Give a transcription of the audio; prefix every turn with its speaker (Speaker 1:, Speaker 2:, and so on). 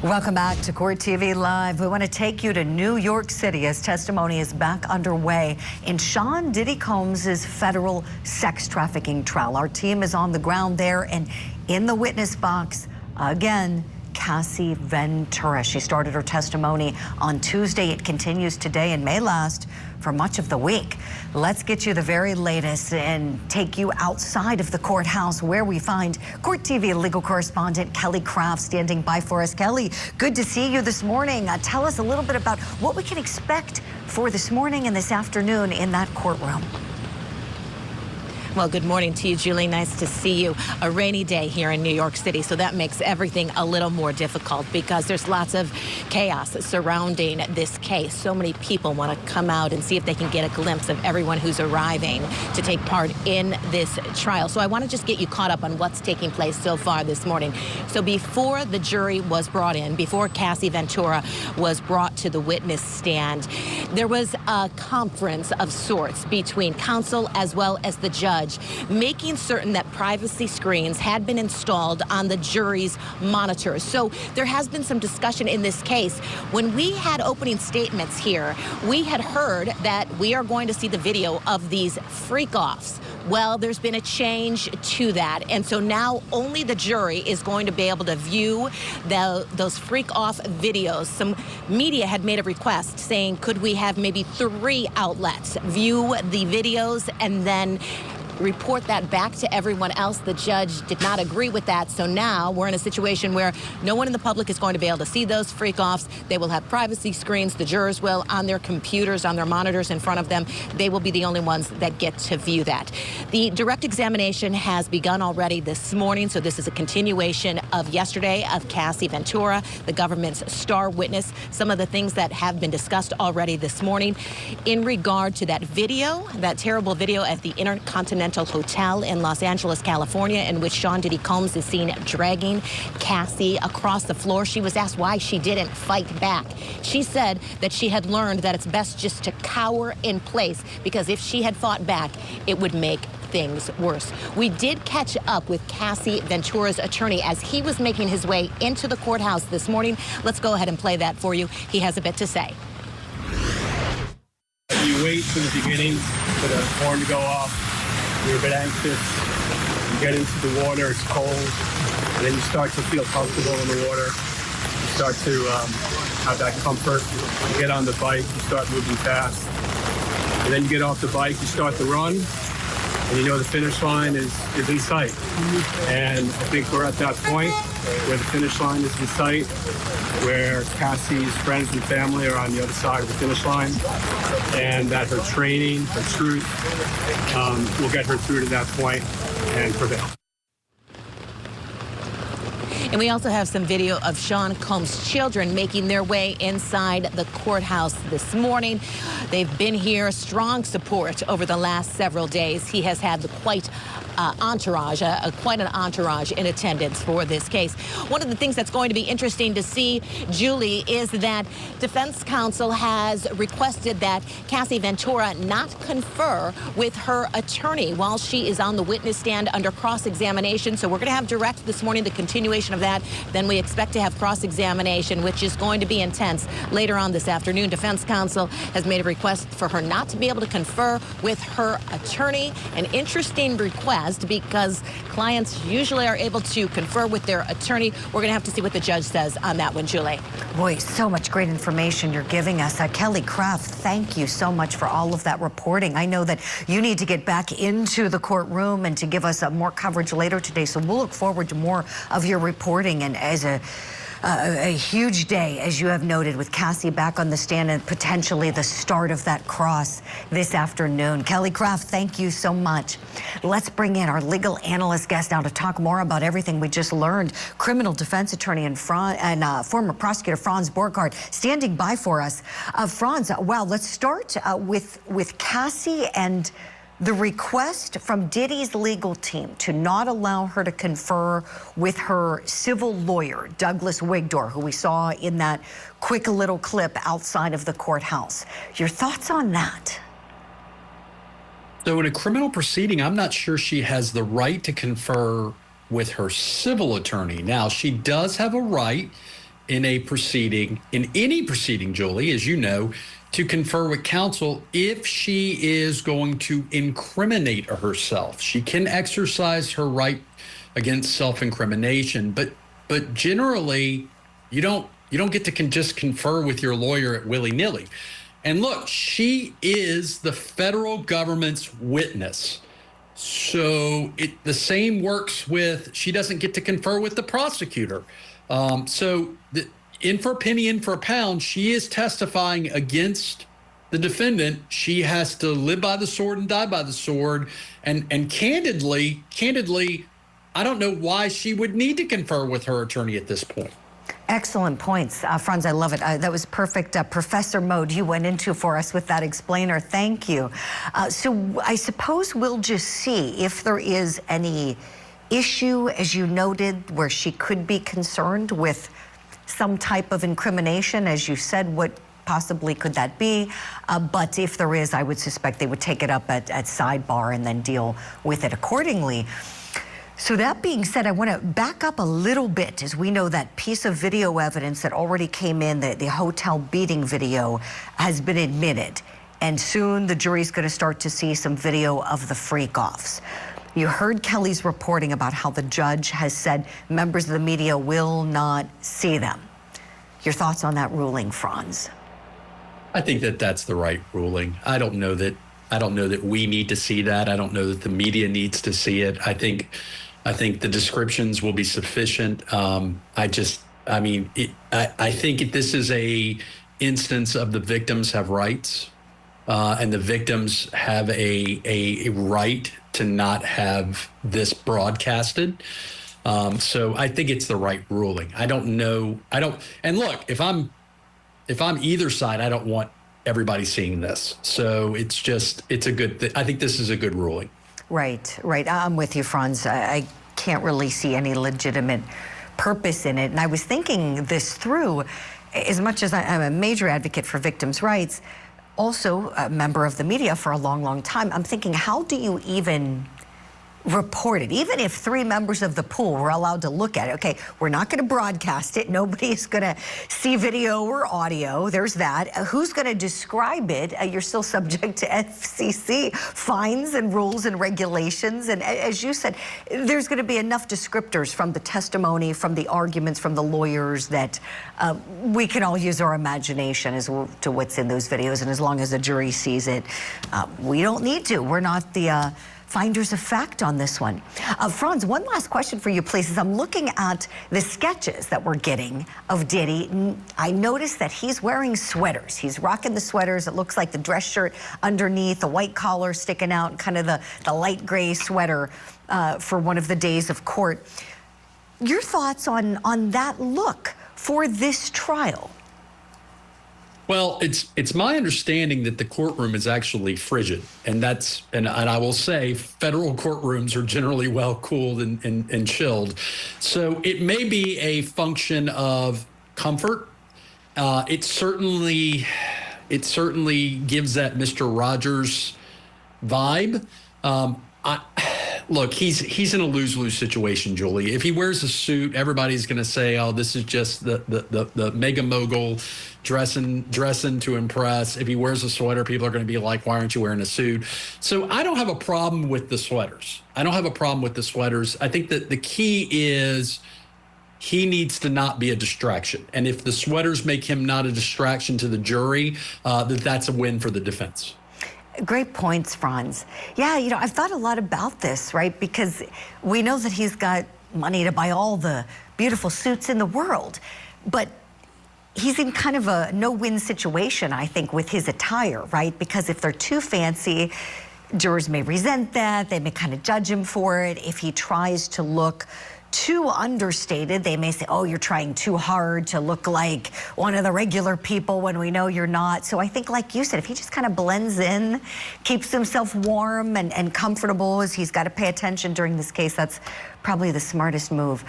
Speaker 1: Welcome back to Court TV Live. We want to take you to New York City as testimony is back underway in Sean Diddy Combs' federal sex trafficking trial. Our team is on the ground there, and in the witness box, again, Cassie Ventura. She started her testimony on Tuesday. It continues today and may last for much of the week. Let's get you the very latest and take you outside of the courthouse where we find Court TV legal correspondent Kelly Craft standing by for us. Kelly, good to see you this morning. Tell us a little bit about what we can expect for this morning and this afternoon in that courtroom.
Speaker 2: Well, good morning to you, Julie. Nice to see you. A rainy day here in New York City, so that makes everything a little more difficult because there's lots of chaos surrounding this case. So many people want to come out and see if they can get a glimpse of everyone who's arriving to take part in this trial. So I want to just get you caught up on what's taking place so far this morning. So before the jury was brought in, before Cassie Ventura was brought to the witness stand, there was a conference of sorts between counsel as well as the judge, making certain that privacy screens had been installed on the jury's monitors. So there has been some discussion in this case. When we had opening statements here, we had heard that we are going to see the video of these freak-offs. Well, there's been a change to that, and so now only the jury is going to be able to view those freak-off videos. Some media had made a request saying, could we have maybe 3 outlets view the videos and then report that back to everyone else? The judge did not agree with that. So now we're in a situation where no one in the public is going to be able to see those freak-offs. They will have privacy screens. The jurors will, on their computers, on their monitors in front of them. They will be the only ones that get to view that. The direct examination has begun already this morning. So this is a continuation of yesterday of Cassie Ventura, the government's star witness. Some of the things that have been discussed already this morning in regard to that video, that terrible video at the Intercontinental Hotel in Los Angeles, California, in which Sean Diddy Combs is seen dragging Cassie across the floor. She was asked why she didn't fight back. She said that she had learned that it's best just to cower in place because if she had fought back, it would make things worse. We did catch up with Cassie Ventura's attorney as he was making his way into the courthouse this morning. Let's go ahead and play that for you. He has a bit to say.
Speaker 3: You wait from the beginning for the horn to go off. You're a bit anxious. You get into the water, it's cold, and then you start to feel comfortable in the water. You start to have that comfort. You get on the bike, you start moving fast. And then you get off the bike, you start to run, and you know the finish line is in sight. And I think we're at that point where the finish line is in sight, where Cassie's friends and family are on the other side of the finish line, and that her training, her truth, will get her through to that point and prevail.
Speaker 2: And we also have some video of Sean Combs' children making their way inside the courthouse this morning. They've been here, strong support over the last several days. He has had quite an entourage in attendance for this case. One of the things that's going to be interesting to see, Julie, is that defense counsel has requested that Cassie Ventura not confer with her attorney while she is on the witness stand under cross-examination. So we're going to have direct this morning, the continuation of that. Then we expect to have cross-examination, which is going to be intense later on this afternoon. Defense counsel has made a request for her not to be able to confer with her attorney. An interesting request because clients usually are able to confer with their attorney. We're going to have to see what the judge says on that one, Julie.
Speaker 1: Boy, so much great information you're giving us. Kelly Craft, thank you so much for all of that reporting. I know that you need to get back into the courtroom and to give us more coverage later today, so we'll look forward to more of your reporting. And as a huge day, as you have noted, with Cassie back on the stand and potentially the start of that cross this afternoon. Kelly Craft, thank you so much. Let's bring in our legal analyst guest now to talk more about everything we just learned. Criminal defense attorney and former prosecutor Franz Borghardt standing by for us. Franz, wow, let's start with Cassie and the request from Diddy's legal team to not allow her to confer with her civil lawyer, Douglas Wigdor, who we saw in that quick little clip outside of the courthouse. Your thoughts on that?
Speaker 4: So in a criminal proceeding, I'm not sure she has the right to confer with her civil attorney. Now, she does have a right in a proceeding, in any proceeding, Julie, as you know, to confer with counsel if she is going to incriminate herself. She can exercise her right against self-incrimination, but generally, you don't get to just confer with your lawyer at willy-nilly. And look, she is the federal government's witness. So the same works with, she doesn't get to confer with the prosecutor. In for a penny, in for a pound, she is testifying against the defendant. She has to live by the sword and die by the sword. And candidly, I don't know why she would need to confer with her attorney at this point.
Speaker 1: Excellent points. Franz, I love it. That was perfect professor mode you went into for us with that explainer. Thank you. So I suppose we'll just see if there is any issue, as you noted, where she could be concerned with some type of incrimination. As you said, what possibly could that be? But if there is, I would suspect they would take it up at sidebar and then deal with it accordingly. So that being said, I want to back up a little bit, as we know that piece of video evidence that already came in, the hotel beating video, has been admitted. And soon the jury's going to start to see some video of the freak-offs. You heard Kelly's reporting about how the judge has said members of the media will not see them. Your thoughts on that ruling, Franz?
Speaker 4: I think that that's the right ruling. I don't know that we need to see that. I don't know that the media needs to see it. I think the descriptions will be sufficient. I think this is a instance of the victims have rights, and the victims have a right to not have this broadcasted. So I think it's the right ruling. And look, if I'm either side, I don't want everybody seeing this. So it's a good thing. I think this is a good ruling. Right.
Speaker 1: I'm with you, Franz. I can't really see any legitimate purpose in it. And I was thinking this through, as much as I'm a major advocate for victims' rights, also a member of the media for a long, long time, I'm thinking, how do you even report it? Even if 3 members of the pool were allowed to look at it, okay, we're not going to broadcast it. Nobody's going to see video or audio. There's that. Who's going to describe it? You're still subject to FCC fines and rules and regulations. And as you said, there's going to be enough descriptors from the testimony, from the arguments, from the lawyers that we can all use our imagination as to what's in those videos. And as long as the jury sees it, we don't need to. We're not the finders of fact on this one. Franz, one last question for you, please. As I'm looking at the sketches that we're getting of Diddy, I noticed that he's wearing sweaters. He's rocking the sweaters. It looks like the dress shirt underneath, the white collar sticking out, kind of the light gray sweater for one of the days of court. Your thoughts on that look for this trial?
Speaker 4: Well, it's my understanding that the courtroom is actually frigid, and I will say federal courtrooms are generally well cooled and chilled. So it may be a function of comfort. It certainly gives that Mr. Rogers vibe. Look, he's in a lose-lose situation, Julie. If he wears a suit, everybody's going to say, "Oh, this is just the mega mogul dressing to impress." If he wears a sweater, people are going to be like, "Why aren't you wearing a suit?" So I don't have a problem with the sweaters. I think that the key is he needs to not be a distraction. And if the sweaters make him not a distraction to the jury, that's a win for the defense.
Speaker 1: Great points, Franz. Yeah, I've thought a lot about this, right? Because we know that he's got money to buy all the beautiful suits in the world, but he's in kind of a no-win situation, I think, with his attire, right? Because if they're too fancy, jurors may resent that. They may kind of judge him for it. If he tries to look too understated, they may say, "Oh, you're trying too hard to look like one of the regular people," when we know you're not. So I think, like you said, if he just kind of blends in, keeps himself warm and comfortable as he's got to pay attention during this case, that's probably the smartest move.